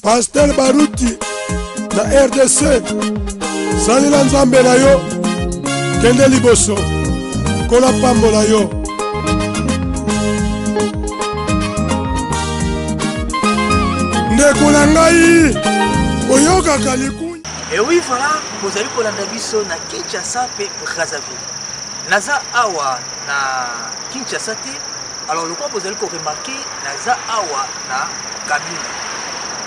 Pasteur Baruti na RDC salela nzambe na yo kende liboso kola pambola yo ndeko na ngai oyokaka likunya. Et oui, voilà, vous allez pour la biso na Kinshasa pe Brazzaville. Naza awa na Kinshasa te. Alors le quoi vous allez remarquer naza awa na Kabinda.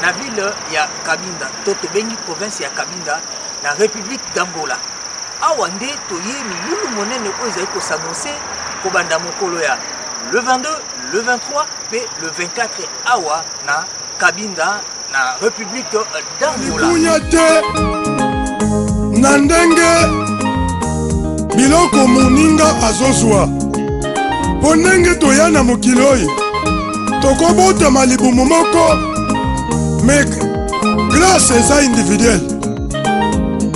Na ville ya Kabinda, toto bengi province ya Kabinda na République d'Angola. Awa nde toye milulu monene oyo ezali ko s'annoncer ko banda mokolo ya le 22, le 23 pe le 24 awa na Kabinda na République d'Angola. Likunya te na ndenge biloko moninga azozwa po ndenge toya na mokili oyo tokobotama libumu moko mais grâce eza individuel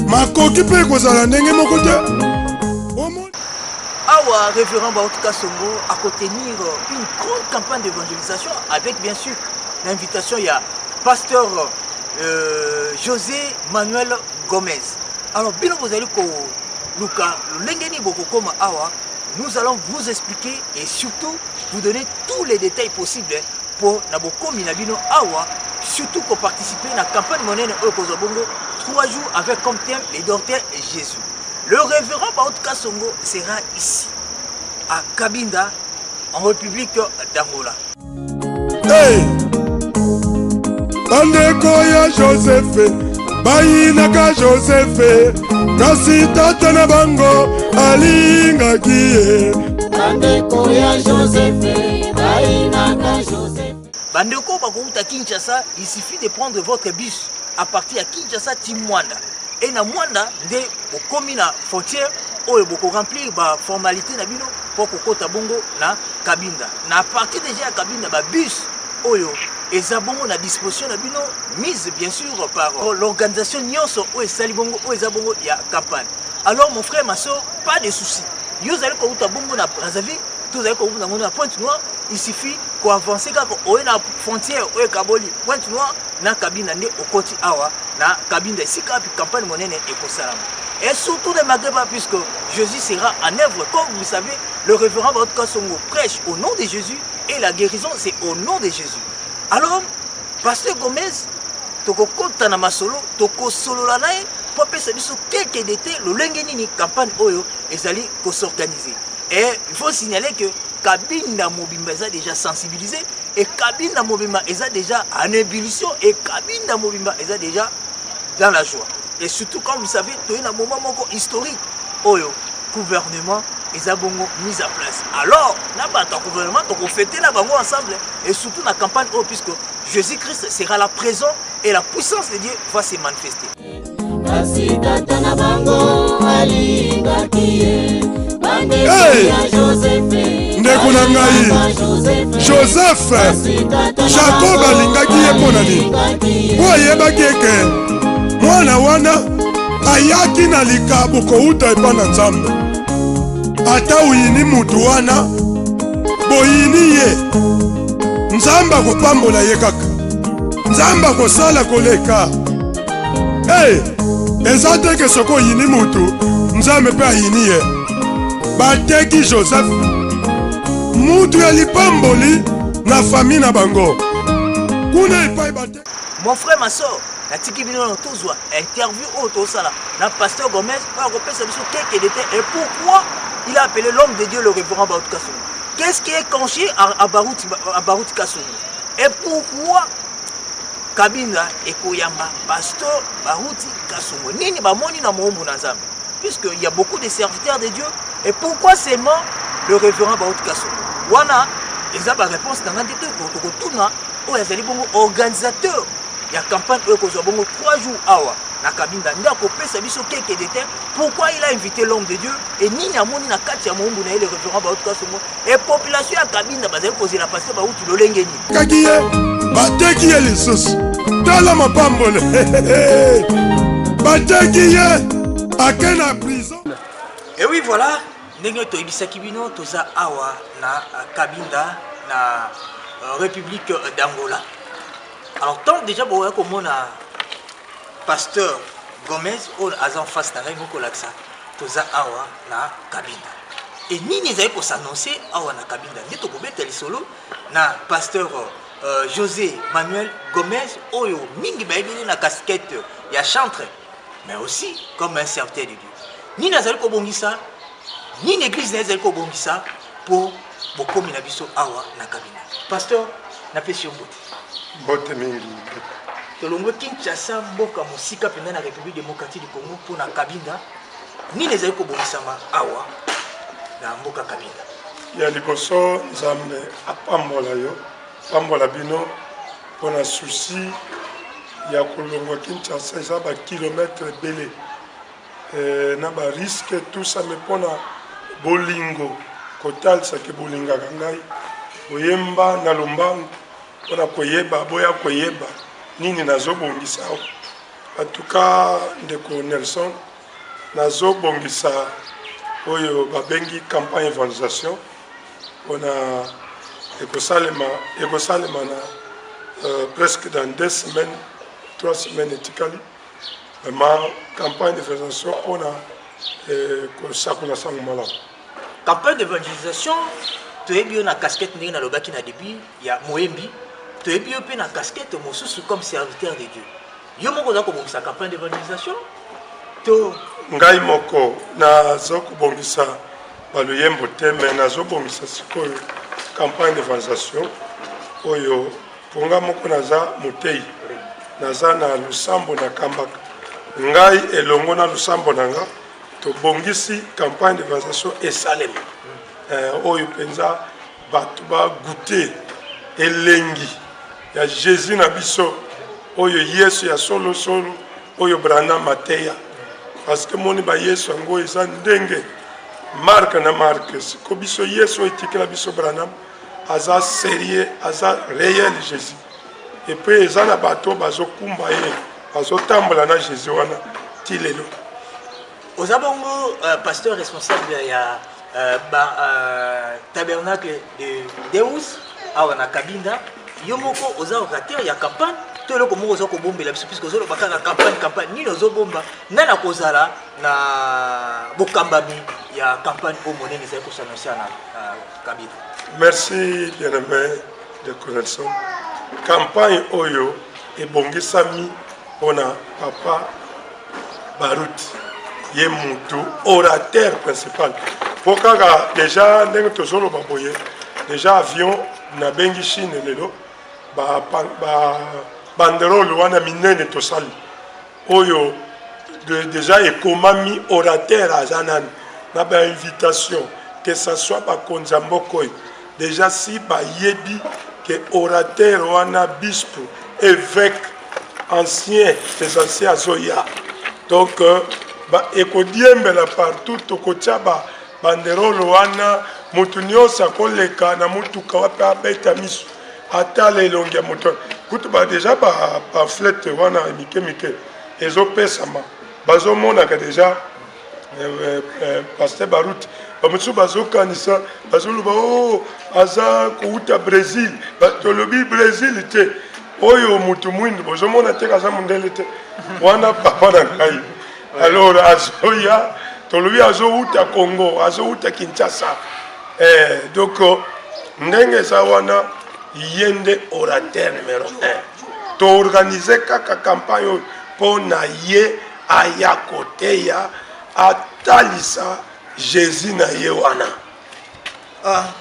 makoki mpe kozala ndenge moko te. Awa révérend Baotuka Songo a contenir une grande campagne d'évangélisation avec bien sûr l'invitation il y a pasteur José Manuel Gomez. Alors bien vous allez Luka Lengeni Bokokoma Awa, nous allons vous expliquer et surtout vous donner tous les détails possibles pour Naboko Minabino Awa, surtout pour participer à la campagne monnaie Okozobongo 3 jours avec comme thème les docteurs et Jésus. Le révérend Baotuka Songo sera ici à Kabinda en République d'Angola. Hey! Bandeko ya Joseph bayinaka Joseph kasi tata na bango alingaki ye. Bandeko ya Joseph bayinaka Joseph. Bandeko bakouta Kinshasa, il suffit de prendre votre bus à partir de Kinshasa Timwanda. Et na Mwanda nde okomi na frontière oyo boko remplir ba formalité na bino pour kokota bongo na Kabinda. Na partir déjà à Kabinda ba bus oyo eza bongo na disposition na bino mise bien sûr par l'organisation nyonso oyo esali bongo oyo eza bongo ya campagne. Alors mon frère ma soeur, pas de souci. Yo zali kokota bongo na Brazzaville, tout zali kokota bongo na Pointe-Noire, il suffit ko avancer kako oyo na frontière oyo Kaboli Pointe-Noire na Kabinda nde okoti awa na Kabinda ici puis campagne monene ekosalama. Et surtout ne manquez pas puisque Jésus sera en œuvre. Comme vous savez, le révérend Baotuka Songo prêche au nom de Jésus et la guérison c'est au nom de Jésus. Alors, pasteur Gomez, toko kota na masolo, toko solo la nae, pour pesa biso quelques détails, le lengeni ni campagne oyo ezali ko s'organiser. Et il faut signaler que Kabinda Mobimba est déjà sensibilisé et Kabinda Mobimba est déjà en ébullition et Kabinda Mobimba est déjà dans la joie. Et surtout, comme vous savez, il y a un moment historique. Oyo, gouvernement, ils ont mis en place. Alors, notre gouvernement, on fêter la bango ensemble. Et surtout, la campagne, puisque Jésus-Christ sera là présent et la puissance de Dieu va se manifester. Hey! Ndeko na ngai Joseph Jacob alingaki ye mpo na nini po ayebaki eke mwana wana ayaki na likabo kouta epa na nzambe ata uyini mutu wana boyini ye nzambe akopambola ye kaka nzambe akosala koleka. Hey! eza teke soki oyini mutu nzambe mpe ayini ye bateki Joseph mutu ya lipamboli na famille na bango kuna epai bate. Mon frère ma soeur, la tiki bino na tozwa interview au tosala na pasteur Gomez pour repérer sur quelques détails et pourquoi il a appelé l'homme de Dieu le révérend Baotuka Songo. Qu'est-ce qui est conché à Baotuka Songo et pourquoi Kabinda ekoyamba pasteur Baotuka Songo nini bamoni na moombu na nzambe puisqu'il y a beaucoup de serviteurs de Dieu et pourquoi seulement le révérend Baotuka Songo wana eza ba réponse na ngandi te ko tuna o ezali bongo organisateur ya campagne oyo kozwa bongo 3 jours awa na Kabinda nda ko pesa biso quelques détails pourquoi il a invité l'homme de Dieu et nini amoni na kati ya moombu na le révérend Baotuka Songo et population ya Kabinda bazali kozela pasteur Baotuka lolengeni kakiye bateki ye lisusu tala mapambole bateki ye akena prison. Et oui voilà ndenge toyebisaki bino toza awa na Kabinda na République d'Angola. Alors, tant déjà, vous voyez comment on a pasteur Gomez, on a en face d'arrêt, vous avez ça. Tout ça, na cabine. Et ni les avez pour s'annoncer, na cabine. Ni tout le monde solo, na pasteur José Manuel Gomez, oyo mingi baïbili na casquette, il y a chantre, mais aussi comme un serviteur de Dieu. Ni les avez pour bongisa, ni l'église les avez pour bongisa pour beaucoup de biso na cabine. Pasteur, na pesi mbote. Mbote mingi. Tolongwe Kinshasa mboka musika penda na République démocratique du Congo pour na Kabinda ni les ayiko bonisama awa na mboka Kabinda ya liboso nzambe apambola yo pambola bino pona souci ya kolongwa Kinshasa eza ba kilomètre belé na ba risque tout ça me pona bolingo kotal sa ke bolinga ngai oyemba na lombango pona koyeba boya koyeba nini nazobongisa en tout cas ndeko Nelson nazobongisa oyo babengi campagne d'évangélisation on a ekosalema na presque dans 2 semaines 3 semaines etikali ma campagne d'évangélisation on a kosakola sango malamu campagne d'évangélisation toyebi na casquette ndenge nalobaki na début ya Moembi tu es bien na casquette mosusu comme serviteur de Dieu. Yo moko za kobongisa campagne d'évangélisation. To ngai moko na zo kobongisa baluyembo te mais na zo bongisa sikoyo campagne d'évangélisation oyo ponga moko naza motei naza na lusambo na kambaka ngai elongo na lusambo nanga to bongisi campagne d'évangélisation esalema oyo penza batu ba goûter elengi ya Jésus na biso oyo Yesu ya solo solo oyo branda mateya parce que moni ba Yesu ngo eza ndenge marque na marque siko biso Yesu etikela biso branda aza sérieux aza réel Jésus et puis eza na bato bazokumba ye bazotambola na Jésus wana tilelo ozabongo pasteur responsable ya tabernacle de Deus awa na Kabinda yo moko oza orateur ya campagne to eloko moko oza kobombela biso puisque ozoloba kaka campagne nini ozobomba nani akozala na bokambami ya campagne oyo monene ezali kosanonse na Kabinda. Merci bien-aimé de Nelson. Campagne oyo ebongisami mpona papa Barut ye mutu orateur principal po kaka déjà ndenge tozoloba boye déjà avion na bengi Chine lelo banderole wana minene tosali oyo déjà ekomami orateur aza nani na bainvitation que ça soit bakonza mboka oyo déjà si bayebi que orateur wana bispo évêque ancien des anciens azoya donc ekodiembela partout tokotia banderole wana mutu nyonso akoleka na mutuka wape abeta miso atala elongi ya moto kutu déjà pamflete wana mike ezopesama bazomonaka déjà pasteur Barut bamosusu bazokanisa bazoloba aza kouta Brésil tolobi Brésil te oyo mutu mwindu bozomona te aza mondele te wana papa na ngai alors azoya tolobi azouta Congo azouta Kinshasa donc ndenge eza wana yende orateur numéro 1 to organiser kaka campagne oyo mpo na ye aya koteya atalisa Jésus na ye wana.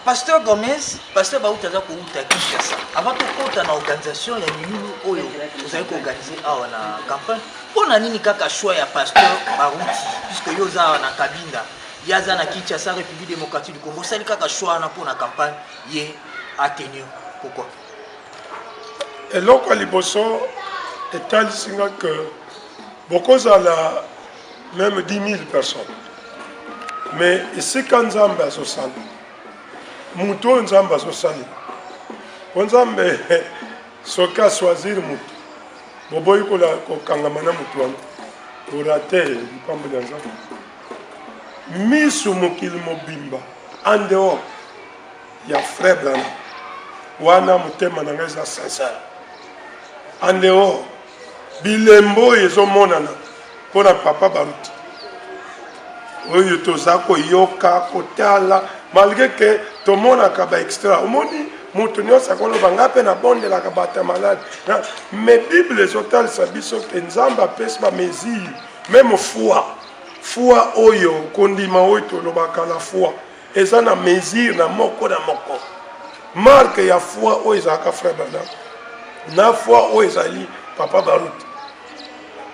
Pasteur Gomez, pasteur Bauta za kouta Kinshasa. Avant de compter na organisation ya nini oyo vous avez organisé awa na campagne. Pona nini kaka choix ya pasteur Baruti puisque yo za na Kabinda, yaza na Kinshasa République démocratique du Congo. Sali kaka choix na pour na campagne ye a tenu. Pourquoi? Eloko liboso etalisinga que beaucoup zala même 10 000 personnes. Mais ici quand Nzambe azosala mutu oyo Nzambe azosala po Nzambe soki aswazir mutu boboyi kokangama na mutu wana orateur lipambo ya Nzambe miso mokili mobimba en dehors ya frère Brana wana motema na ngai eza sincère en dehors bilembo ezomonana mpona papa baruti oyo toza koyoka kotala malgré que tomonaka baextra omoni moto nyonso akoloba nga mpe nabondelaka bato ya malade mais bible ezotalisa biso ke nzambe apesi bamesure meme foi oyo kondima oyo tolobaka la foi eza na mesure na moko marke ya foi oyo ezalaka frère Branham na foi oyo ezali papa baruti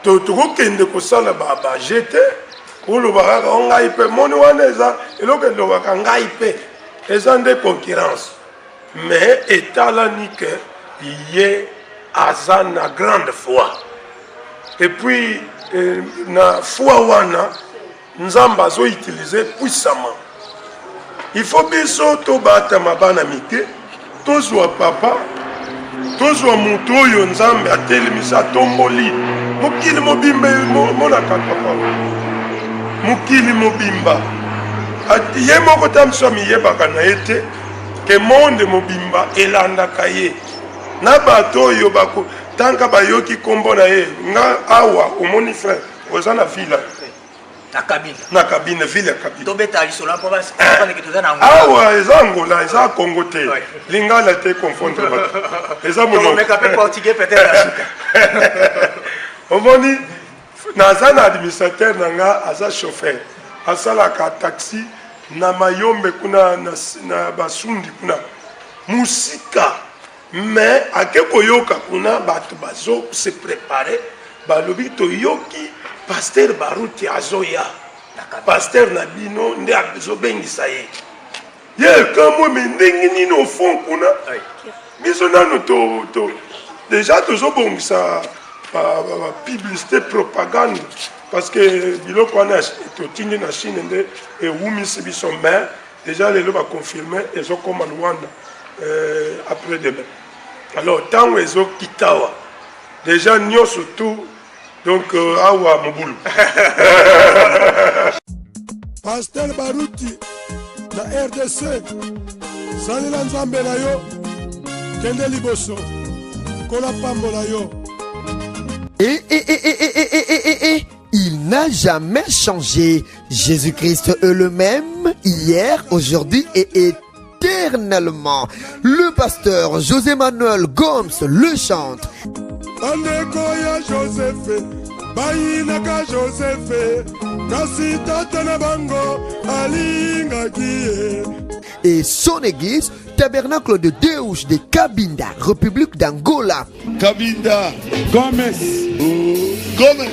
tokokende kosala bajete kolobaka kaka ngai mpe moni wana eza eloko elobaka ngai mpe eza nde concurrence mais etalani ke ye aza na grande foi et puis na foi wana nzambe azoutilize puissamment il faut biso tobatama bana mike tozwa papa tozwa moto oyo nzambe atelemisa atomboli mokili mobimba monaka papa mokili mobimba ye moko ta miso amiyebaka na ye te ke monde mobimba elandaka ye na bato oyo tanka bayoki kombo na ye nga awa omoni frère oza na vila na kabine ville ya kabine awa eza ngola eza kongo te lingala te confondre bato eza omoni naza na administrateur na nga aza chauffeur asalaka taxi na mayombe kuna na basundi kuna musika mais ake koyoka kuna bato bazo se préparer balobi toyoki pasteur baruti azoya pasteur na bino nde azobengisa ye ye kamwe me ndenge nini ofond kuna biso nano déjà tozobongisa publicité propagande parce que biloko wana totindi na chine nde ewumisi biso mais déjà lelo baconfirme ezokoma Luanda après demain alors ntango ezokitawa déjà nyonso tout donc awa mobulu pasteur baruti na RDC salela nzambe na yo kende liboso kola pambola yo. Il n'a jamais changé. Jésus-Christ est le même hier, aujourd'hui et éternellement. Le pasteur José Manuel Gomes le chante. Bandeko ya Joseph, bayinaka Joseph, kasi tata na bango alingaki ye. Et son église, Tabernacle de Deus de Cabinda, République d'Angola. Cabinda Gomes. Gomes,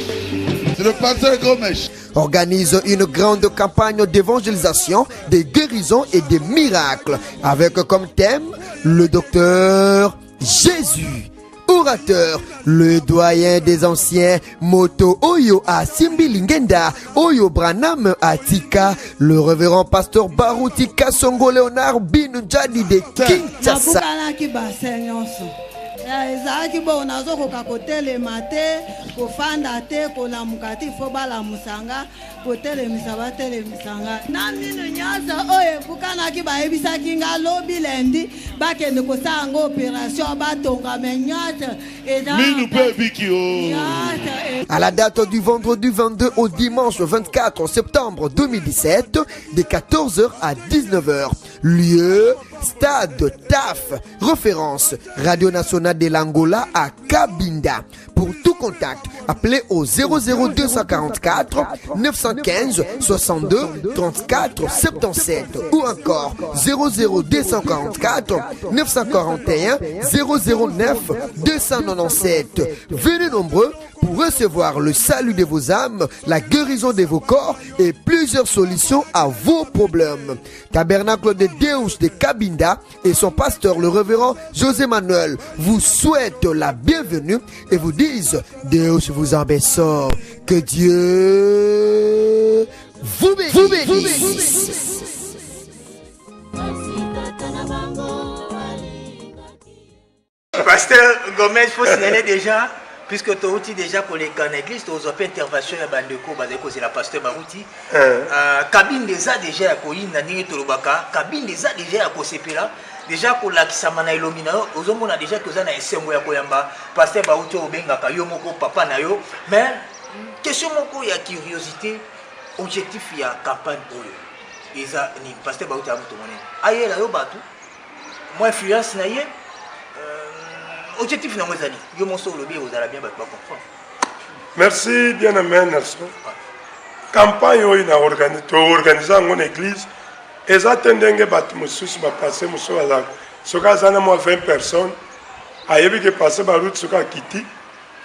c'est le pasteur Gomes. Organise une grande campagne d'évangélisation, de guérison et de miracles, avec comme thème le docteur Jésus. Orateur, le doyen des anciens, Moto Oyo a Simbilingenda, Oyo Branham Atika, le révérend pasteur Baruti Kasongo Léonard Binujadi de Kinshasa. ezalaki bo nazokoka kotelema te kofanda te kolamuka te fo balamusanga kotelemisa batelemisanga na mino nyonso oyo ebukanaki bayebisaki nga lobi lendi bakende kosala ngo opération batongame nyonso À la date du vendredi 22 au dimanche 24 septembre 2017, de 14h à 19h. Lieu, stade TAF. Référence, Radio Nationale de l'Angola à Cabinda. Pour tout contact, appelez au 00244 915 62 34 77 ou encore 00244 941 009 297. Venez nombreux pour recevoir le salut de vos âmes, la guérison de vos corps et plusieurs solutions à vos problèmes. Tabernacle de Deus de Cabinda et son pasteur le révérend José Manuel vous souhaitent la bienvenue et vous disent Deus vous en bénisse. Que Dieu vous bénisse. Pasteur Gomez, il faut signaler déjà, puisque tu as déjà pour les grandes églises, tu as fait intervention à Bandeko, c'est la pasteur Barouti. Cabine des a déjà à Koyin, Nani Tolobaka, cabine des a déjà à Kosepela, déjà kolakisama na elongi na yo ozomona déjà koza na esengo ya koyamba pasteur bauti obengaka yo moko papa na yo mais question moko ya curiosité objectif ya campagne oyo eza nini pasteur bauti amuto monene ayela yo bato moi influence na ye objectif nango eza nini yo moso olobi ozala bien bato bacomprendre. Merci bien aimé Nelson. Campagne oyo na organise yango na église eza te ndenge bato mosusu bapase mosusu bazalaka soki aza na mwa 20 personnes ayebi ke pase baruti soki akiti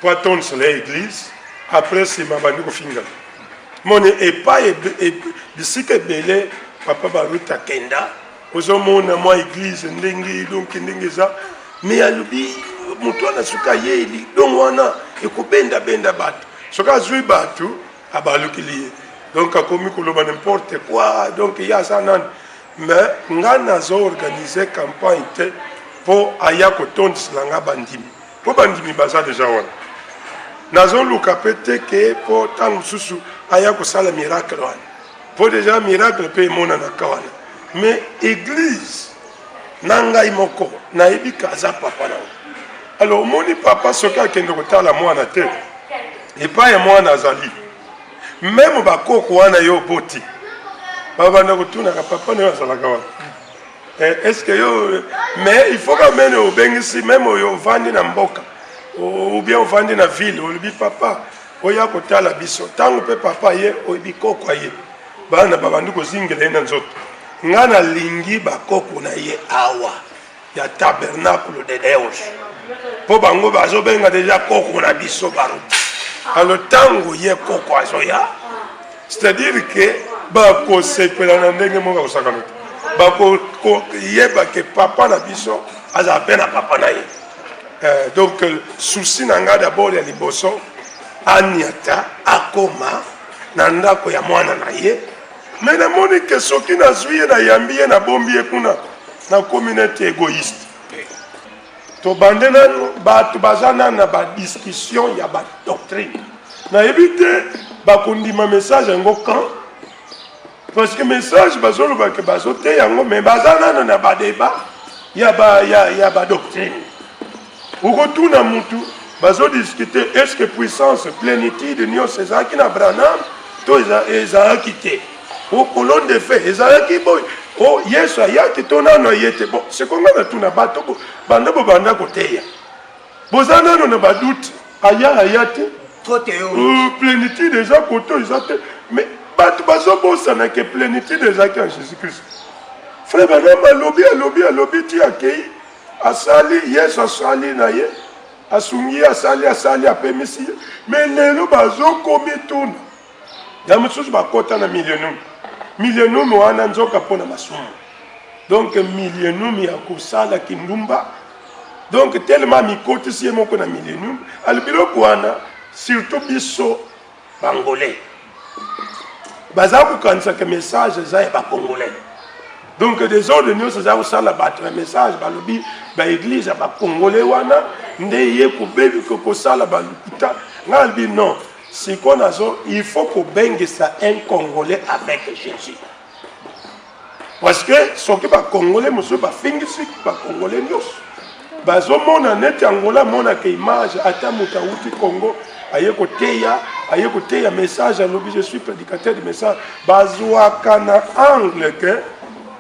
po atondisela église après nsima bandi kofingana moni epai bisika ebele papa baruti akenda ozomona mwa église ndenge donki ndenge eza me alobi moto wana soki ayeli donc wana ekobendabenda bato soki azwi bato abalukili ye donc akomi koloba n'importe quoi donc ya aza nani mais nga nazo organise campagne te mpo aya kotondisela nga bandimi mpo bandimi baza deja wana nazoluka mpe te ke mpo ntango mosusu aya kosala miracle wana mpo deja miracle mpe emonanaka wana mais église na ngai moko nayebi ka aza papa nango alors omoni papa soki akende kotala mwana te epai ya mwana azali même bakoko wana yo boti babanda kotunaka papa nayo azalaka wana est-ce que yo mais il faut quand même obengisi même oyo ovandi na mboka ou bien ovandi na ville olobi papa oya kotala biso ntango mpe papa ye oyebi koko ye bana babandi kozingela ye na nzoto nga nalingi bakoko na ye awa ya tabernacle de Deus mpo bango bazobenga deja koko na biso baruti alors ntango ye koko azoya c'est-à-dire que bakosepela na ndenge moko akosakana te bakoyeba ke papa na biso azala mpe na papa na ye donc souci na ngai d'abord ya liboso aniata akoma na ndako ya mwana na ye me namoni ke soki nazwi ye nayambi ye nabombi ye kuna na communauté égoïste tobande nano bato baza nano na badiscussion ya badoctrine nayebi te bakondima message yango quand parce que message bazolobake bazote yango me baza nano na badeba ya badoctrine okotuna mutu bazodiscute est-ce que puissance plénitude nyonso ezalaki na Branham to ezalaki te au colonne de fait ezalaki boy oh yesu ayaki to nano ayete bon sekonga na tuna bato banda bo banda koteya boza nano na badute aya te plénitude eza koto eza te mais bato bazobosana ke plénitude ezalaki en Jésus-Christ frère Branham alobi ti akei asali yesu asali na ye asungi asali apemisi ye mais lelo bazokomi tuna ya mosusu bakota na millennium wana nzoka mpona masumu donc millennium ya kosala kindumba donc tellement mikotisi ye moko na millennium albiloko wana surtout biso bangolais baza kokanisaka message eza ya bakongolais donc des ordres nyonso eza kosala bato na message balobi baeglise ya bakongolais wana nde ye kobebi kosala balukuta nga alobi non siko nazo il faut kobengisa un congolais avec Jésus parce que soki bakongolais mosusu bafingisi bakongolais nyonso bazomona neti angola monaka image ata moto awuti congo aye koteya message alobi je suis prédicateur de message bazwaka na angle que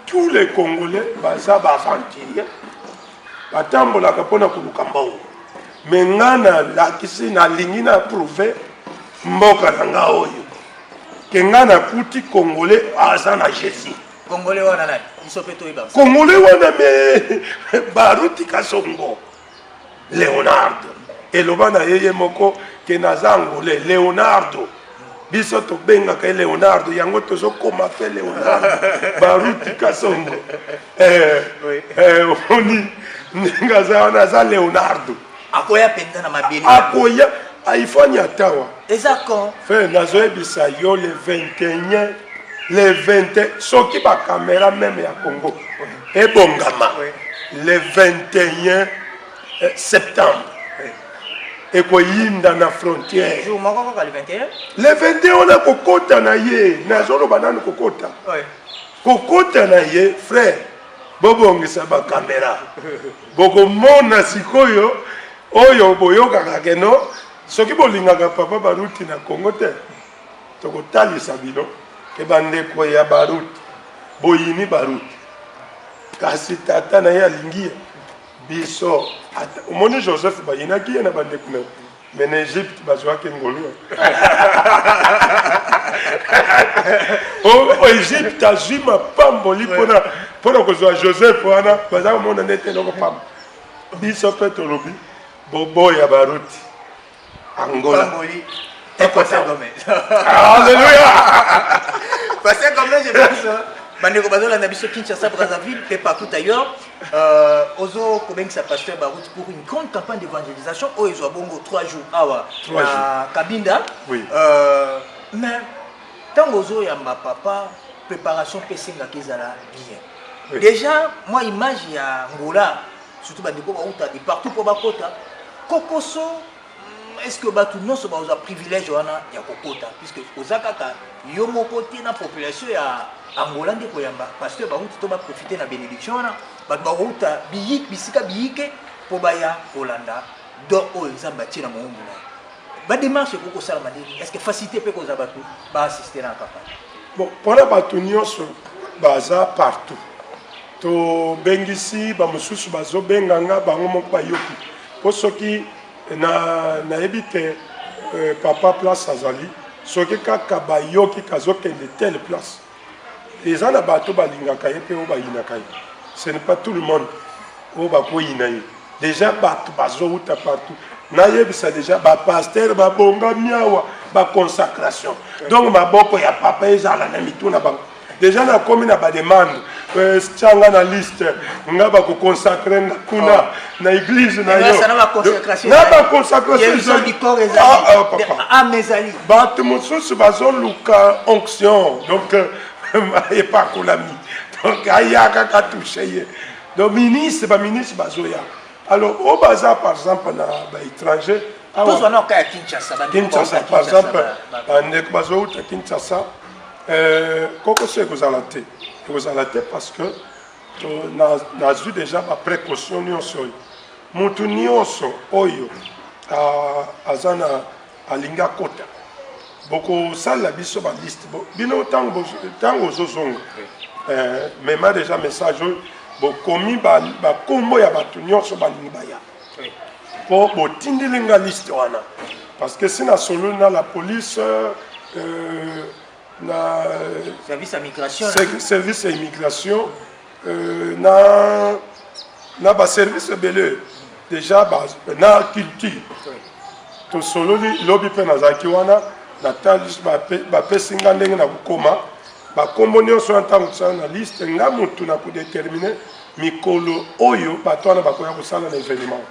tous les congolais baza baaventurier batambolaka mpona koluka mbongo me nga nalakisi nalingi na prouve mboka na nga oyo ke nga nakuti congolais aza na Jésus congolais wana nani biso pe toyeba congolais wana me baruti kasongo Leonardo eloba na yeye moko ke naza angolais Leonardo biso tobengaka ye Leonardo yango tozokoma mpe Leonardo baruti kasongo oni ndenge aza wana aza Leonardo akoya penda na mabeni akoya aifani atawa eza quand frère nazoyebisa yo le 21 le 20 soki bakamera meme ya Congo ebongama le 21 septembre ekoyinda na frontière jour moko kaka le 21 le 21 on a kokota na ye nazoloba nanu kokota na ye frère bobongisa ba caméra bokomona sikoyo oyo boyokaka keno soki bolingaka papa Baruti na Congo te tokotalisa bino ke bandeko ya Baruti boyini Baruti kasi tata na ye alingi biso omoni Joseph bayinaki ye na bandeko na mais en Égypte bazwaki ngolu o Égypte azwi mapamboli mpona kozwa Joseph wana baza komona nde te loko pamba biso mpe tolobi boboya Baruti Angola Alléluia. Parce que comme là, je pense, bandeko bazola na biso Kinshasa, Brazzaville, et partout ailleurs, ozo kobengisa pasteur Baruti pour une grande campagne d'évangélisation. Oh, ils ont bongo 3 jours. Ah ouais. À Kabinda. Oui. Mais tant ozo ya ma papa, préparation pesinga kezala bien. Oui. Déjà, moi image ya Angola, surtout bandeko bauta de partout pour bakota, kokoso. Est-ce que batu non so ba oza privilège wana ya kokota puisque ozakaka yo moko te na population ya Angola ndeko yamba pasteur ba uti to ba profiter na bénédiction wana ba uta biyik bisika biyike po baya Holanda do o nzamba tina moumbu na ba démarche ko sala mandeli est-ce que facilité pe ko za batu ba assister na campagne bon pour la batu nyonso baza partout to bengisi ba mususu bazo benganga bango moko ba yoki po soki na ebite papa place azali soki kaka bayoki kazokende telle place eza na bato balingaka ye mpe oyo bayinaka ye ce n'est pas tout le monde oyo bakoyina ye déjà bato bazowuta partout nayebisa déjà bapaster babongami awa baconsacration donc maboko ya papa ezala na mituna bango déjà nakomi na bademande tianga na liste nga bakoconsacre nga kuna na église na yo na baconsacration bato mosusu bazoluka onction donc epakolami donc ayaka katouche ye donc ministre baministre bazoya alors o baza par exemple na baétranger Kinshasa par exemple bandeko bazouta Kinshasa koko so ekozala te parce que nazwi déjà baprécaution nyonso oyo mutu nyonso oyo aza na alingi akota bokosalela biso baliste bino ntango ozozonga mema déjà message oyo bokomi bakombo ya bato nyonso balingi baya mpo botindelinga liste wana parce que si nasololi na la police na service ya immigration na baservice ebele déjà na culture tosololi lobi mpe nazalaki wana natali bapesi nga ndenge na kokoma bakombo nyonso na ntango tosala na liste nga motu na kodetermine mikolo oyo bato wana bakoya kosala na événement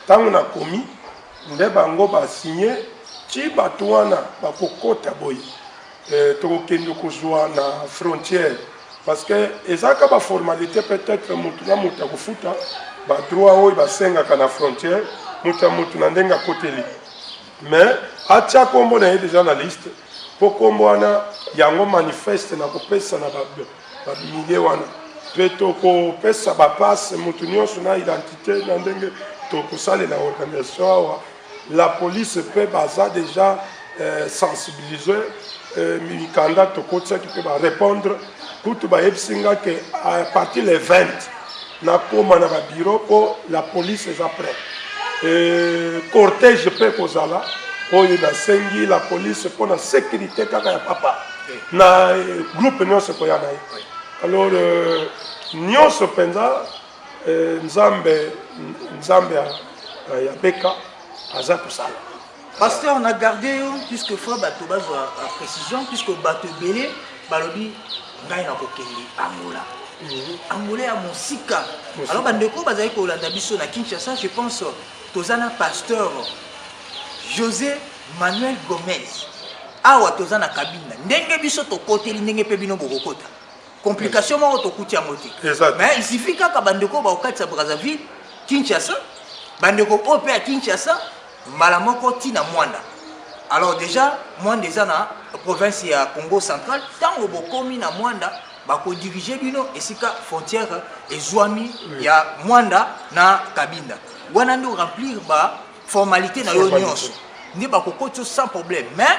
ntango nakomi nde bango basinye ti bato wana bakokota boye tokokende kozwa na frontière parce que ezaka baformalité peut-être mutu na mutu akofuta badroit oyo basengaka na frontière mutu ya mutu na ndenge akoteli mais atia kombo na ye déjà na liste mpo kombo wana yango manifeste na kopesa na bamilie wana mpe tokopesa bapase mutu nyonso na identité na ndenge tokosalela organisation awa la police mpe baza déjà sensibilisé mikanda tokotisaki mpe barépondre kutu bayebisi nga ke à partir les 20 nakoma na babiro mpo la police eza prêt cortège mpe kozala oyo nasengi la police mpo na sécurité kaka ya papa na groupe nyonso koya na ye alors nyonso mpenza nzambe ya beka aza kosala. Pasteur, on a gardé, puisque fois bateau base à précision, puisque bateau belé, balobi, ngai na kokende Angola. Angola à Monsika. Alors bandeko bazali ko landa biso na Kinshasa, je pense tozana pasteur José Manuel Gomez. Awa tozana kabina. Ndenge biso to côté ndenge pe bino bokota. Complication mo to kuti ya moti. Mais il suffit ka bandeko ba okatsa Brazzaville, Kinshasa, bandeko ope à Kinshasa. Malamoko tina Mwanda. Alors déjà, Mwanda est dans la province ya Congo central. Tant que bokomi na Mwanda, bakodirige bino esika frontière ezwami ya Mwanda na Kabinda wana nde remplir formalité na yo nyonso nde bakokoti sans problème. Mais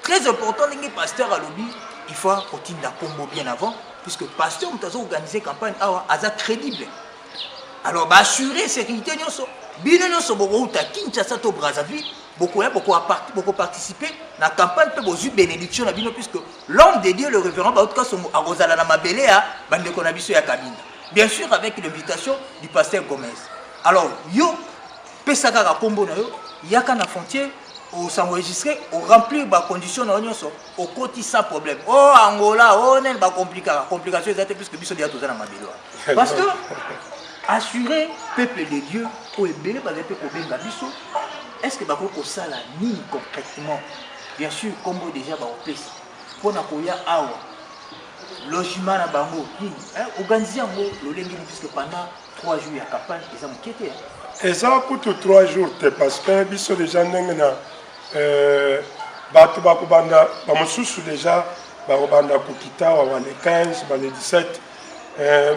très important ndenge pasteur alobi il faut kotinda kombo bien avant puisque pasteur moto organiser campagne awa aza crédible. Alors assurer sécurité nyonso bino nyonso bokouta Kinshasa to Brazzaville beaucoup participer à la campagne pour vous bénédiction na bino puisque l'homme de Dieu le révérend Baoutka Songo a Rosala na Mabele à bande konabiso ya Kabinda, bien sûr avec l'invitation du pasteur Gomez. Alors yo pesaka ka kombo na yo yaka na frontière au s'enregistrer au remplir ba condition na nyonso au côté sans problème. Oh Angola oh nen ba complication exacte puisque biso dia toza na Mabele parce que assurer peuple de Dieu au ebele ba zepe ko benga biso. Est-ce que Bakoko ça la ni concrètement? Bien sûr, comme déjà au place. Pour Nakoya Awa, logement à Bango, organiser un mot, le lundi, puisque pendant 3 jours, il y a campagne, ils ont quitté. Et ça coûte 3 jours, parce que ils sont déjà dans Batu Bakubanda, Bamousou déjà, Bakubanda Kukita, les 15, les 17,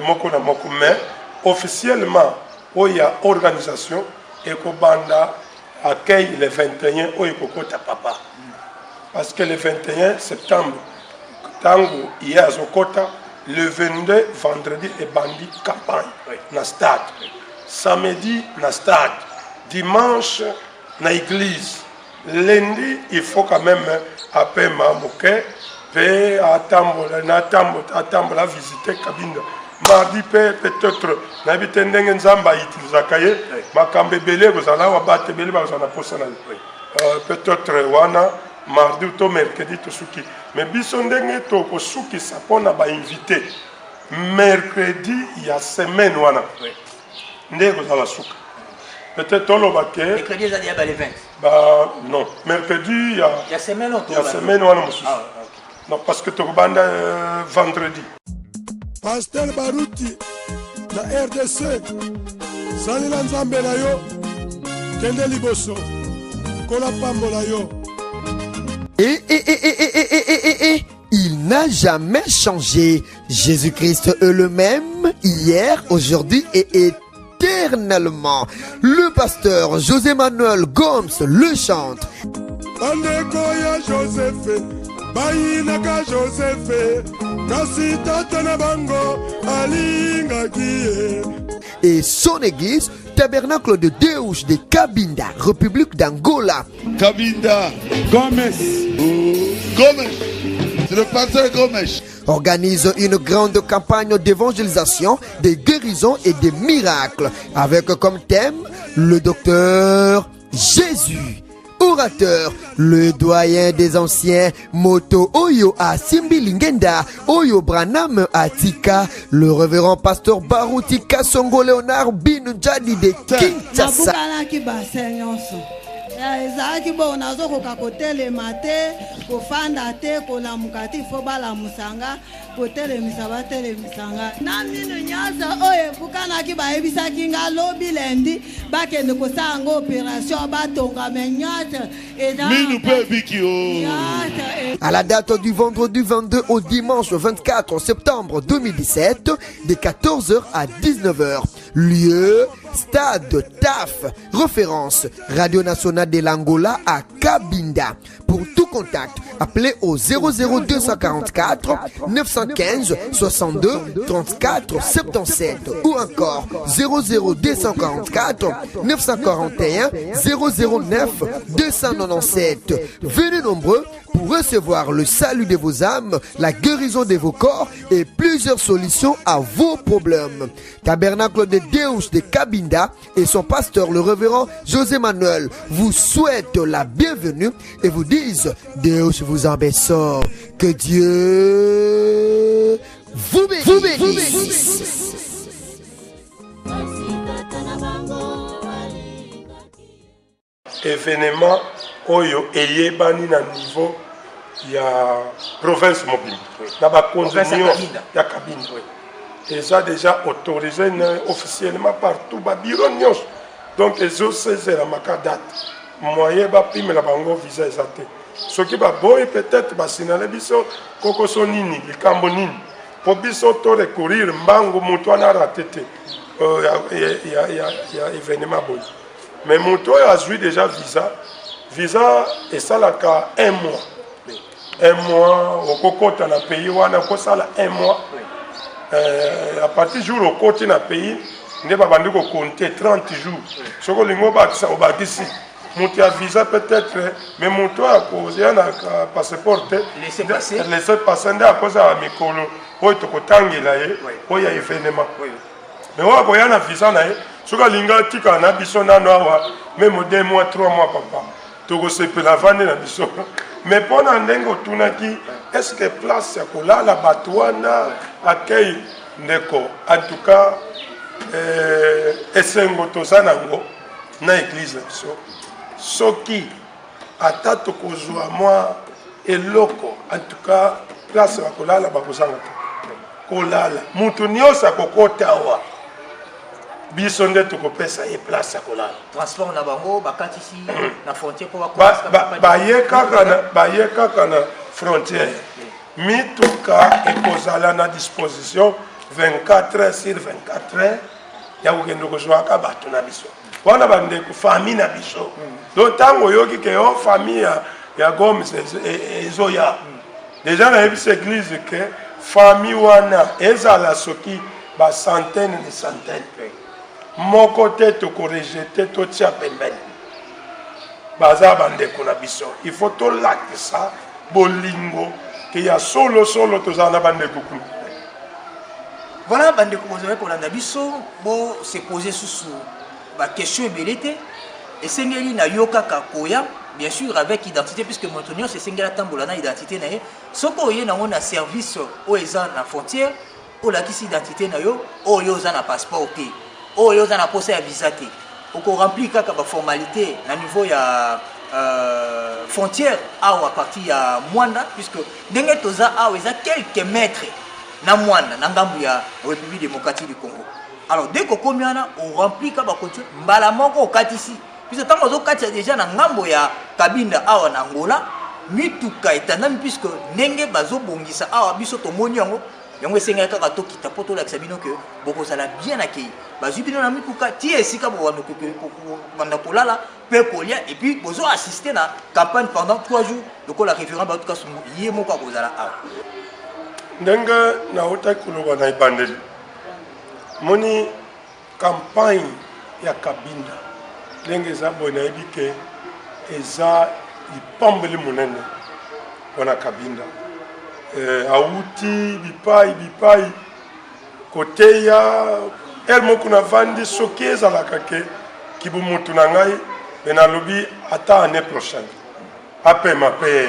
Mokona Moko, mais officiellement, il y a organisation et Kobanda accueille le 21 au Yokota Papa. Parce que le 21 septembre, Tango, hier à Zokota, le 22 vendredi et bandit campagne dans le stade. Samedi dans le stade. Dimanche dans l'église. Lundi, il faut quand même appeler Mamoké et attendre la visiter Kabinda. Mardi peut-être n'habite ndenge nzamba itiliza kaye makambe belé bozala wa bate belé bazana posana peut-être wana mardi ou mercredi to suki mais biso ndenge to ko suki sapona ba invité mercredi il y a semaine wana ndenge bozala suka peut-être on va que mercredi ça dia ba le 20 bah non mercredi il y a semaine wana mususu non parce que to banda vendredi. Pasteur Baruti na RDC Salila Nzambe na yo kende liboso kola pambola yo. Il n'a jamais changé. Jésus-Christ est le même hier, aujourd'hui et éternellement. Le pasteur José Manuel Gomes le chante. Bandeko ya Joseph bayinaka Joseph kasi tata na bango alingaki ye. Et son église, Tabernacle de Deus de Kabinda, République d'Angola. Kabinda, Gomes, c'est le pasteur Gomes. Organise une grande campagne d'évangélisation, de guérison et de miracles, avec comme thème le docteur Jésus. Orateur, le doyen des anciens, Moto Oyo à Simbilingenda, Oyo Branham Atika, le révérend pasteur Barutika Songo Léonard Binujadi de Kinshasa. ezalaki bo nazokoka kotelema te kofanda te kolamuka te fo balamusanga kotelemisa batelemisanga na minu nyonso oyo ebukanaki bayebisaki nga lobi lendi bakende kosala yango opération batongame nyonso À la date du vendredi 22 au dimanche 24 septembre 2017, de 14h à 19h. Lieu, stade TAF. Référence, Radio Nationale de l'Angola à Kabinda. Pour tout contact, appelez au 00244 915 62 34 77 ou encore 00244 941 009 297. Venez nombreux pour recevoir le salut de vos âmes, la guérison de vos corps et plusieurs solutions à vos problèmes. Tabernacle de Deus de Kabinda et son pasteur le révérend José Manuel vous souhaitent la bienvenue et vous disent Deus vous en bénisse. Que Dieu vous bénisse. Événement oyo eyebani na niveau ya province mobile na ba condition ya Kabinda et ça déjà autorisé officiellement partout ba bureau nyos donc les autres la maka date moyen ba prime la bango visa exacté ce qui ba boy peut-être ba signaler biso koko sonini likambo nini pour biso to recourir mbango moto ana raté il y a événement bon mais moto a joué déjà visa et ça là qu'à un mois au kokota na pays wana ko sala un mois à partir du jour au côté na pays ne ba bandi ko compter 30 jours soko lingo ba ça au bakisi moto a visa peut-être mais moto a causé un passeport laisser passer à cause à mikolo oyo tokotangela ye oyo ya événement mais oyo akoya na visa na ye soki alinga atika na biso nano awa même 2 mois 3 mois papa tokosepela avandi na biso mais mpo na ndenge otunaki est-ce que place ya kolala bato wana akei ndeko en tout cas esengo toza nango na église na biso soki ata tokozwa mwa eloko en tout cas place ya kolala bakozanga te kolala mutu nyonso akokota awa biso nde tokopesa ye place ya kolala transport na bango bakatisi na frontière po baye kaka na frontière mituka ekozala na disposition 24 heures sur 24 heures ya kokende kozwaka bato na biso wana bandeko famille na biso do ntango oyoki ke o famille ya Gomes ezoya déjà nayebisa église ke famille wana ezala soki centaine de centaine moko te tokorejete totia pembeni baza bandeko na biso il faut tolakisa bolingo ke ya solo tozala na bandeko kuna voilà bandeko bozali kolanda biso bo se poser susu question ebele te esengeli na yo kaka koya bien sûr avec identité puisque moto nyonso esengeli atambola na identité na ye soki oye nango na service oyo eza na frontière olakisi identité na yo oyo oza na passeport te oyo oza na posa ya visa te okoremplir kaka baformalité na niveau ya frontière awa parti ya Mwanda puisque ndenge toza awa eza quelques mètres na Mwanda na ngambu ya République démocratique du Congo. Alors dès que komi wana on remplit ka ba continue mbala moko okatisi puisque tango zo katia déjà na ngambo ya Kabinda awa na Angola mituka etandami puisque ndenge bazo bongisa awa biso tomoni yango yango esenga kaka tokita po tolakisa bino ke bokozala bien accueilli bazwi bino na mituka ti esika banda kolala pe kolia et puis bozo assister na campagne pendant 3 jours lokola référent ba tuka sungu ye moko akozala awa ndenge na utaki koloba na ebandeli moni campagne ya Kabinda ndenge eza boye nayebi ke eza lipambeli monene wana Kabinda auti bipai koteya el moko na vandi soki ezalaka ke kibumutu na ngai me nalobi ata année prochaine apema mpe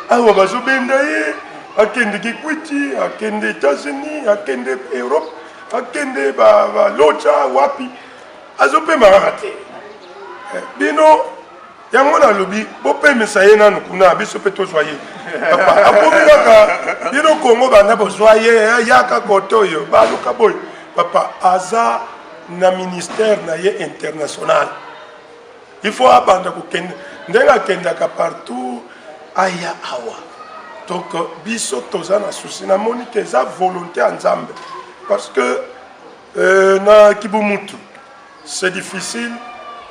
awa bazobenda ye akende kikwiti akende États-Unis akende Europe akende balocha wapi azopema kaka te bino yango nalobi bopemisa ye nanu kuna biso mpe tozwa ye akomi kaka bino Kongo banda bozwa ye yaka kote oyo baluka boye papa aza na ministère na ye international il faut abanda kokende ndenge akendaka partout aya awa donc biso toza na souci namoni ke eza volonté ya Nzambe parce que na kibumutu c'est difficile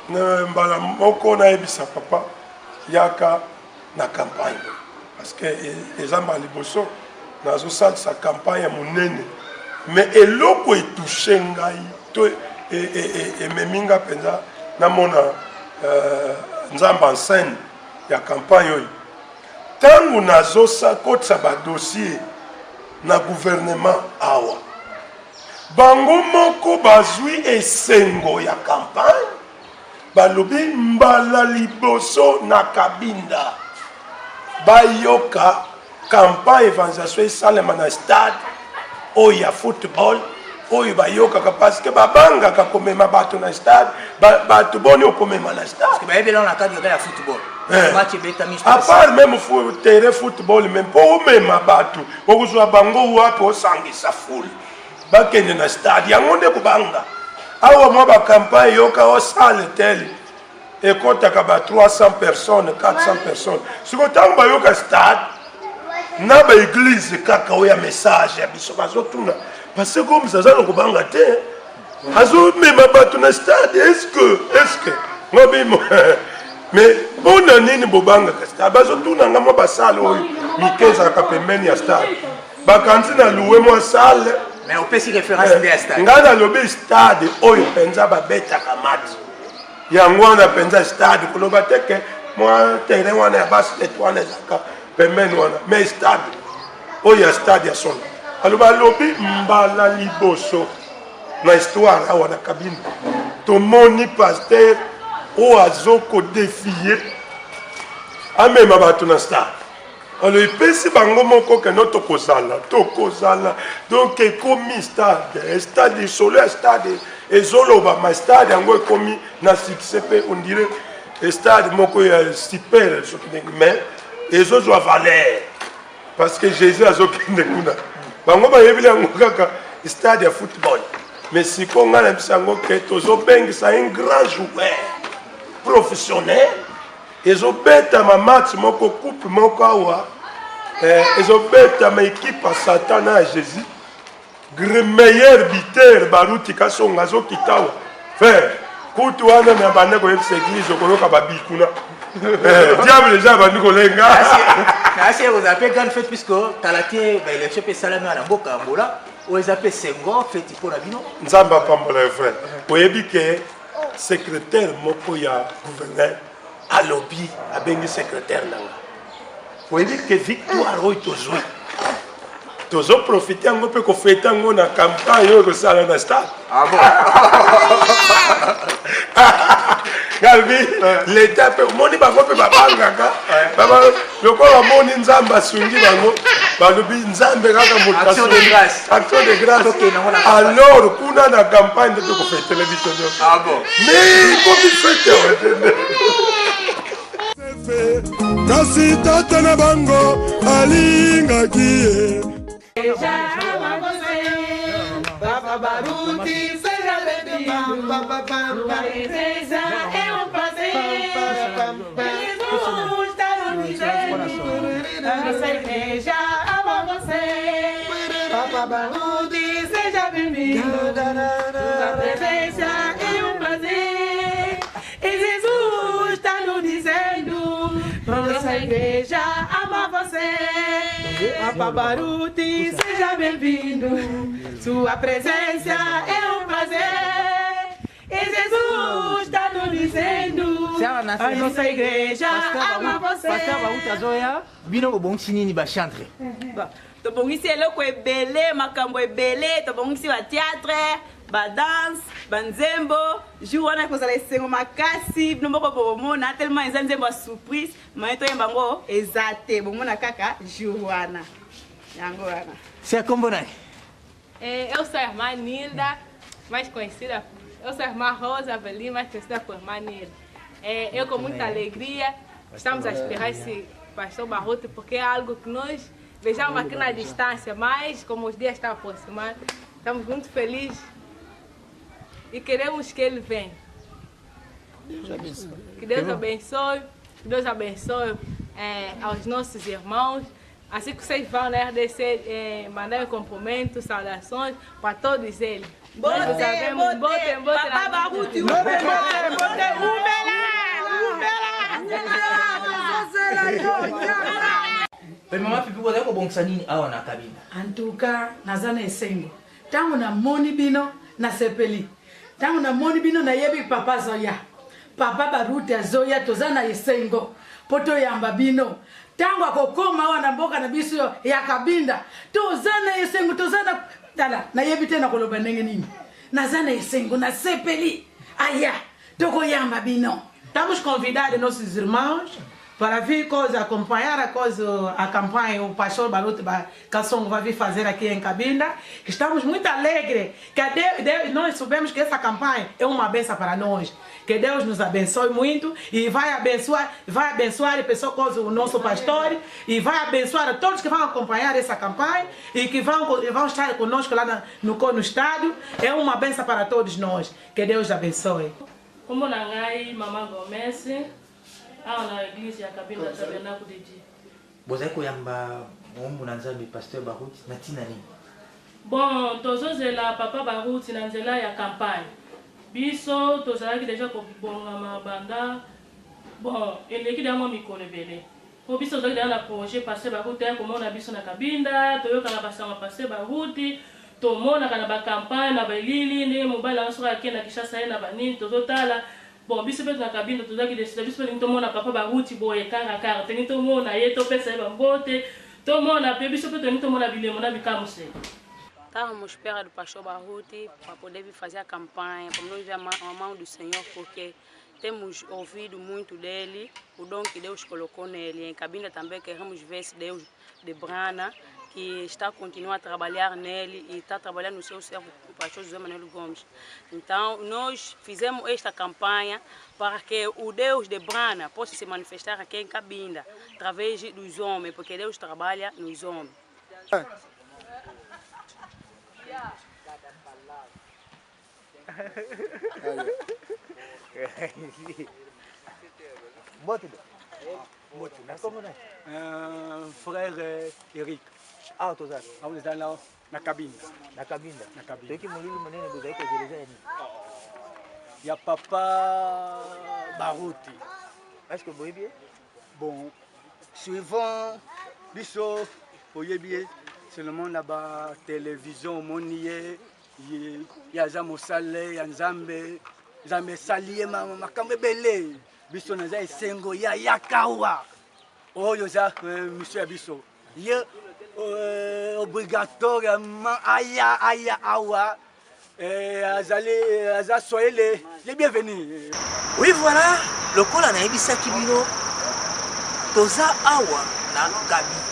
mbala moko nayebisa papa yaka na campagne parce que eza mbala liboso nazosalisa campagne ya monene mais eloko etouche ngai to ememinga mpenza namona Nzambe en scène ya campagne oyo ntango nazokotisa badossier na gouvernement awa bango moko bazwi esengo ya campagne balobi mbala liboso na Kabinda bayoka campagne evangelisation esalema na stade oyo ya football oyo bayokaka parce que babangaka komema bato na stade bato boni okomema na stade bayebela na cadre ya football à part même terrain football même po omema bato okozwa bango wapi osangisa foule bakende na stade yango nde kobanga awa mwa bacampagne yoka osale tel ekotaka ba 300 personnes 400 personnes siko ntango bayoka stade na ba église kaka oya message ya biso bazotuna parce que comme ça zalo kobanga te azo mema bato na stade est-ce que ngobi mais bona nini bobanga ka stade bazotuna ngamo basale oyo mikeza ka pembeni ya stade bakanzi na louer moi salle mais on peut s'y référence à stade ngana lobi stade oyo penza babeta kamati yango wana penza stade koloba teke moi terrain wana ya basket wana zaka pembeni wana mais stade oyo stade ya solo aloba lobi mbala liboso na histoire awa na kabine tomoni pasteur oyo azokodefie amema bato na stade alors epesi bango moko keno tokozala donc ekomi stade solo ya stade ezoloba ma stade yango ekomi na succès mpe on dirait stade moko ya super soki ndenge mais ezozwa valeur parce que Jésus azokende kuna bango bayebili yango kaka stade ya football mais siko nga na biso yango ke tozobengisa un grand joueur professionnel ezobetama match moko coupe moko awa ezobetama équipe ya Satan na Jésus meilleur buteur baruti kasonga azokita awa frère kutu wana na banda koyebisa église okoloka babi kuna diable eza bandi kolenga asi vous appelez grande fête puisque talatie ba élection pe salami na mboka Angola ou ils appellent Senghor fête pour la bino nzamba pambola frère oyebi ke secrétaire moko ya gouverneur alobi abengi secrétaire nanga oyebi ke victoire oyo tozwi tozoprofite yango mpe kofete yango na campagne oyo kosala na stade galbi l'état mpe omoni bango mpe babangaka lokola bamoni nzambe asungi bango balobi nzambe kaka moto action de grâce alors kuna na campagne nde tokofetele biso nyonso mais komi fete otende kasi tata na bango alingaki ye Papa Baruti, seja bem-vindo. Presença é prazer. Jesus está no dizendo. Nossa igreja ama você. Papa Baruti, seja bem-vindo. Sua presença é prazer. E Jesus está no dizendo. Nossa igreja ama você. Papa Baruti, seja bem-vindo. Sua presença é prazer. E Jesus está nos dizendo. A nossa igreja ama você. Pasteur Baruti azoya bino bobongisi nini ba chantre. Tobongisi eloko ebele, makambo ebele, tobongisi ba théâtre, ba danse, ba nzembo, jour wana kozala esengo makasi, bino moko bomona tellement eza nzembo ya surprise, mais toyemba ngo eza te, bomona kaka jour wana. Yango wana. C'est como nai? Eu sou a irmã Nilda, mais conhecida. Eu sou a irmã Rosa Avelina, mais conhecida por irmã Nilda. Eu com muita alegria estamos a esperar esse pastor Baruti, porque é algo que nós vejamos aqui na distância, mas como os dias estão aproximando, estamos muito felizes e queremos que ele venha. Que Deus abençoe, que Deus abençoe aos nossos irmãos. Assim que vocês vão na RDC mandar cumprimentos, saudações para todos eles. Botem Papa Baruti, Mama pipi kwa ko bongisa nini awa na kabina. Antuka nazana esengo. Tangu na moni bino na sepeli. Tangu na moni bino na yebi papa zoya. Papa Baruti azoya tozana esengo. Poto yamba bino. Tangu akokoma wana mboka na biso ya kabinda. Tozana esengo tozana tala na yebi tena koloba ndenge nini. Nazana esengo na sepeli. Aya, toko yamba bino. Estamos convidando nossos irmãos para vir acompanhar a campanha, o pastor Baruti Kassongo vai vir fazer aqui em Cabinda. Estamos muito alegres, que nós sabemos que essa campanha é uma bênção para nós. Que Deus nos abençoe muito e vai abençoar a pessoa, o nosso pastor, e vai abençoar a todos que vão acompanhar essa campanha e que vão estar conosco lá no estádio. É uma bênção para todos nós. Que Deus abençoe. Como na ngai Mama Gomes, na igreja ya Cabinda Tabernáculo de Dia. bozali koyamba mombu na nzambe pasteur Baruti na ntina nini? Bon, tozozela papa Baruti na nzela ya campagne. Biso tozalaki deja kobongama banda. Bon, eleki dango mikolo ebele. Po biso tozalaki deja na projet pasteur Baruti ya komona biso na Kabinda, toyokana basanga pasteur Baruti, tomonaka na bacampagne na balili ndenge mobali yango soki akende na Kinshasa ye na banini tozotala. Bon, biso mpe na Kabinda tozalaki desida biso mpe tomona papa Baruti boye kaka tenge tomona ye topesa ye bambote tomona mpe biso mpe tenge tomona bilemo na bikamuse. Estava à espera do pastor Baruti para poder vir fazer a campanha, para nós ver a mão do Senhor, porque temos ouvido muito dele, o dom que Deus colocou nele. Em Cabinda também queremos ver esse Deus de Brana, que está a continuar a trabalhar nele e está trabalhando no seu servo, o pastor José Manuel Gomes. Então, nós fizemos esta campanha para que o Deus de Brana possa se manifestar aqui em Cabinda, através dos homens, porque Deus trabalha nos homens. Frère Eric. Ah, tu sabes? Vamos estar lá na cabine. Na Cabinda? Na cabine. Tem que molhar o menino do Zaico Jerusalém. E a papa Baruti. Est-ce que vous bien? Bon, suivant biso oyebi seulement na ba télévision moniye ya za mosale ya nzambe salie makambo ebele biso naza esengo ya yakawa oyo za monsieur biso ye obligatoirement aya awa aza soyez les bienvenus. Oui, voilà, le col na ebisaki bino toza awa na Kabinda.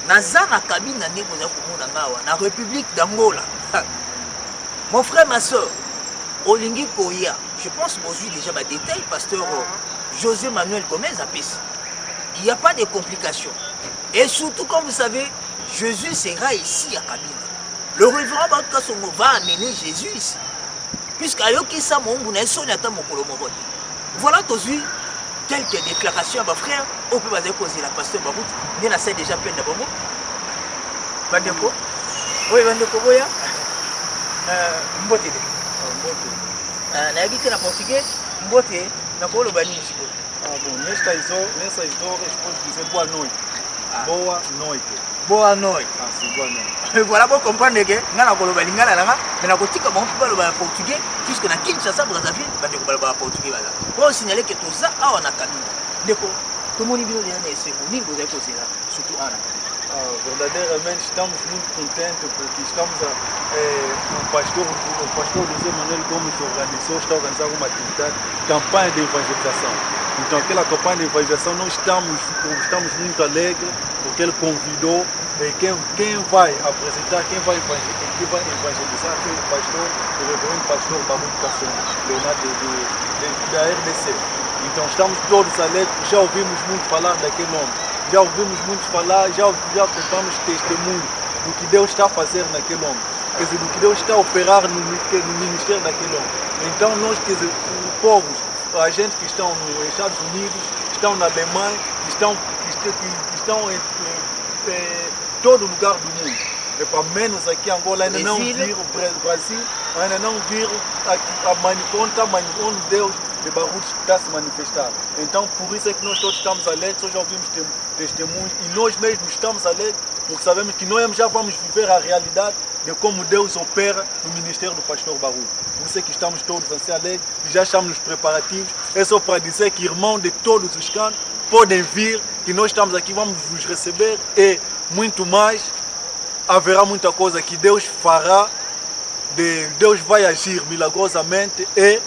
Naza na Kabinda ndenge boza komona ngawa na République d'Angola. Mon frère, ma soeur, Olingi Koya, je pense que vous avez déjà ma détail, pasteur José Manuel Gomez a Pessi. Il n'y a pas de complications. Et surtout, comme vous savez, Jésus sera ici à Kabinda. Le révérend Bakasongo va amener Jésus ici. Puisqu'à Yokisa Monguna Sonyata Mokolomobot. Voilà tous quelques déclarations à ma frère. On peut pas causer la pasteur Babout. Mais là, c'est déjà plein de bonbons. Bandeko? Oui, Bandeko Boya. Mbote. Nayebi te na portugais, mbote na koloba nini sikoyo? Ah bon, nessa história je pense dizer boa noite. Boa noite. Boa noite. Ah, c'est boa noite. Voilà, vous comprenez que nga na koloba lingala nanga, mais na kotika ba mpo baloba portugais, puisque na Kinshasa Brazzaville, bande ko baloba portugais bala. Pour signaler que tout ça awa na Kabinda. Ndeko, tomoni bino na esengo nini boza ko sera surtout ana. Verdadeiramente estamos muito contentes porque estamos o pastor José Manuel Gomes está organizando uma atividade, campanha de evangelização. Então aquela campanha de evangelização nós estamos muito alegres porque ele convidou quem vai apresentar, quem vai evangelizar, que é o reverendo pastor Baruti Kasongo, Leonardo da RDC. Então estamos todos alegres, já ouvimos muito falar daquele nome. Já ouvimos muitos falar, já contamos testemunho do que Deus está a fazer naquele homem, quer dizer, do que Deus está a operar no ministério daquele homem. Então nós, quer dizer, os povos, a gente que estão nos Estados Unidos, estão na Alemanha, estão em todo lugar do mundo. É para menos aqui em Angola ainda não viram, o Brasil ainda não viram onde Deus de Baruti está a se manifestar. Então, por isso é que nós todos estamos alegres, hoje ouvimos testemunhos e nós mesmos estamos alegres porque sabemos que nós já vamos viver a realidade de como Deus opera no ministério do pastor Baruti. Por isso é que estamos todos assim alegres e já estamos nos preparativos. É só para dizer que irmãos de todos os cantos podem vir, que nós estamos aqui, vamos vos receber e muito mais. Haverá muita coisa que Deus fará, Deus vai agir milagrosamente e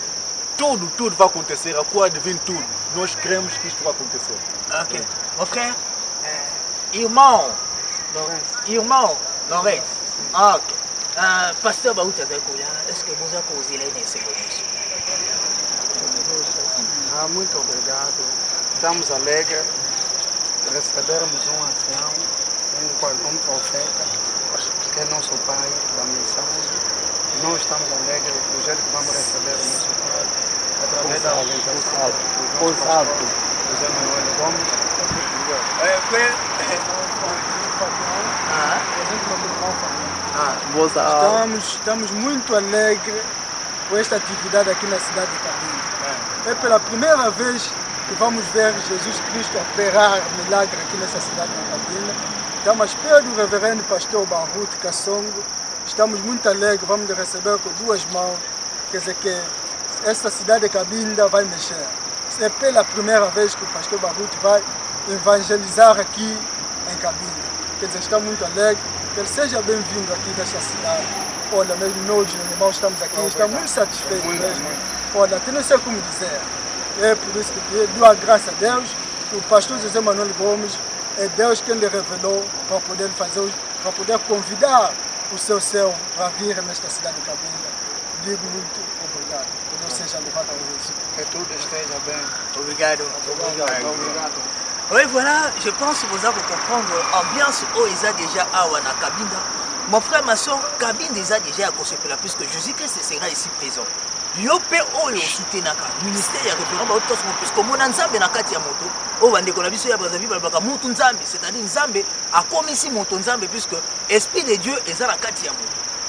tudo vai acontecer, a cura de vir tudo. Nós queremos que isto vai acontecer. Ok. Mon frère, irmão Lourenço. Ah, ok. Pasteur Baruti Azakoya, est-ce que vous avez causé là nesse começo? Muito obrigado. Estamos alegres de recebermos um ancião, um profeta, que é nosso pai da missão. Nós estamos alegres do jeito que vamos receber o nosso pai, através da organização do nosso pastor José Manuel Gomes. frère. Estamos muito alegres com esta atividade aqui na cidade de Cabinda. É pela primeira vez que vamos ver Jesus Cristo operar milagre aqui nessa cidade de Cabinda. Estamos à espera do reverendo pastor Barut Kassongo. Estamos muito alegres, vamos receber com duas mãos. Quer dizer que esta cidade de Cabinda vai mexer. É pela primeira vez que o pastor Barut vai evangelizar aqui em Cabinda. Quer dizer, estamos muito alegres. Que ele seja bem-vindo aqui nesta cidade. Olha, mesmo nós, irmãos, estamos aqui, estamos muito satisfeitos mesmo. Olha, até não sei como dizer. É por isso que dou a graça a Deus, que o pastor José Manuel Gomes é Deus quem lhe revelou para poder fazer, para poder convidar o seu céu para vir nesta cidade de Cabinda. Digo muito obrigado. Que Deus seja louvado a Deus. Que tudo esteja bem. Obrigado. Obrigado. Oui, voilà, je pense que vous allez comprendre l'ambiance où ils ont déjà à Kabinda. Mon frère, ma soeur, Kabinda, ils ont déjà à Kosepela, puisque Jésus-Christ sera ici présent. Yope oyo soutenaka ministère ya référent ba otosmo puisque mona nzambe na kati ya moto o bande ko na biso ya Brazzaville balbaka mutu nzambe, c'est-à-dire nzambe a komisi moto nzambe puisque esprit de Dieu est dans la kati ya moto.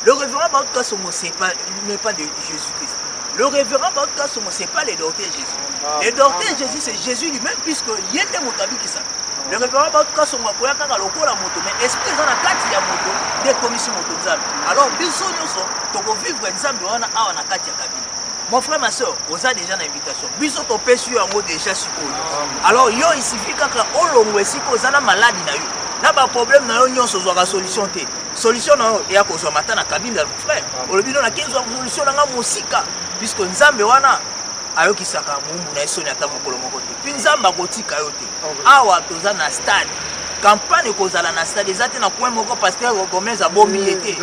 Le référent ba otosmo c'est pas n'est pas de Jésus-Christ. Le révérend ba otosmo c'est pas le docteur Jésus. Le docteur Jésus c'est Jésus lui-même puisque yende motabi ki ça. Le révérend ba otosmo ko yakanga lokola moto mais esprit dans la kati ya moto de komisi moto nzambe. Alors biso nyoso to ko vivre nzambe wana awa na kati ya kabila. Mon frère, ma soeur, vous avez déjà une invitation. Biso to pesu yango déjà sikoyo. Alors yo il suffit kaka olongwe siko zana maladie na yo. Na ba problème na yo nyonso zo ka solution te. Solution na yo ya ko zo matana kabinda mon frère. Olobino na kenzo solution na nga musika puisque nzambe wana ayo kisaka mungu na esoni ata mokolo moko te. Puis nzamba kotika yo te. Awa toza na stade. Campagne kozala na stade ezate na coin moko pasteur Gomez abomi été.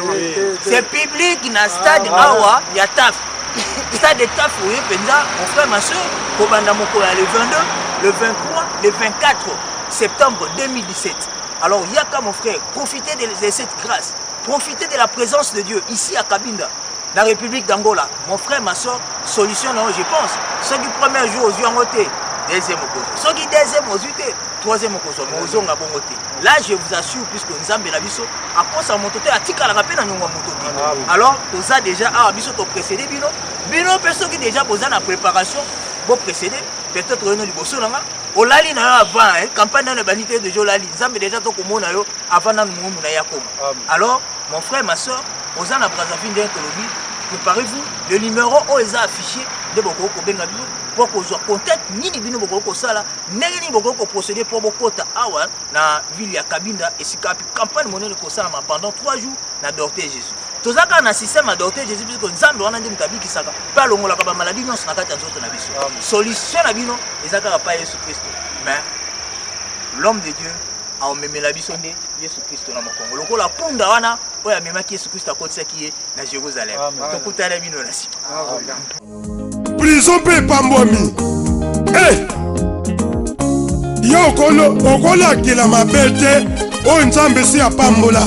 C'est public na stade awa ya taf. Stade de taf oui penza mon frère ma soeur kobanda mokolo le 22, le 23, le 24 septembre 2017. Alors yaka mon frère, profitez de cette grâce, profitez de la présence de Dieu ici à Cabinda, la République d'Angola. Mon frère ma soeur, solution non je pense. Ceux qui premier jour aux yeux en côté, deuxième au côté. Ceux qui deuxième aux yeux, troisième au côté. Là je vous assure puisque nous avons la biso à cause à mon côté à tika la rappel dans mon côté. Alors vous a déjà à biso to précédé bino. Bino personne qui déjà posé la préparation pour précéder peut-être nous liboso nanga. Olali na avant campagne na banité de Jolali. Nzambe déjà to komona yo avant na mumu na yakoma. Alors mon frère ma soeur, aux en Brazzaville d'Encolobi, préparez-vous le numéro où est affiché de Boko Benga bino pour que vous contact ni bino Boko sala ni Boko procéder pour Boko ta awa na ville ya Cabinda et si campagne monnaie ko sala pendant 3 jours na docteur Jésus. Tozaka na système à docteur Jésus puisque nzambe wana ndem tabi kisaka pas longola ka maladie nyonso na kati ya nzoto na biso. Solution na bino ezaka pa Yesu Christ. Mais l'homme de Dieu a omemé la biso nde Yesu Christ na mokongo. Lokola punda wana oya memaki Yesu Christ akotisaki ye na Jérusalem. Tokutana bino na sika. Prison pe pambwami. Yo okola kila mabete o nzambe si apambola.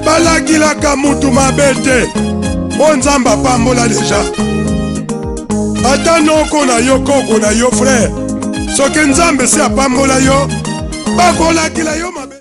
Balakilaka mutu mabete o nzambe apambola deja. Ata noko na yo koko na yo frère. Soki nzambe si apambola yo bakolakila yo mabete.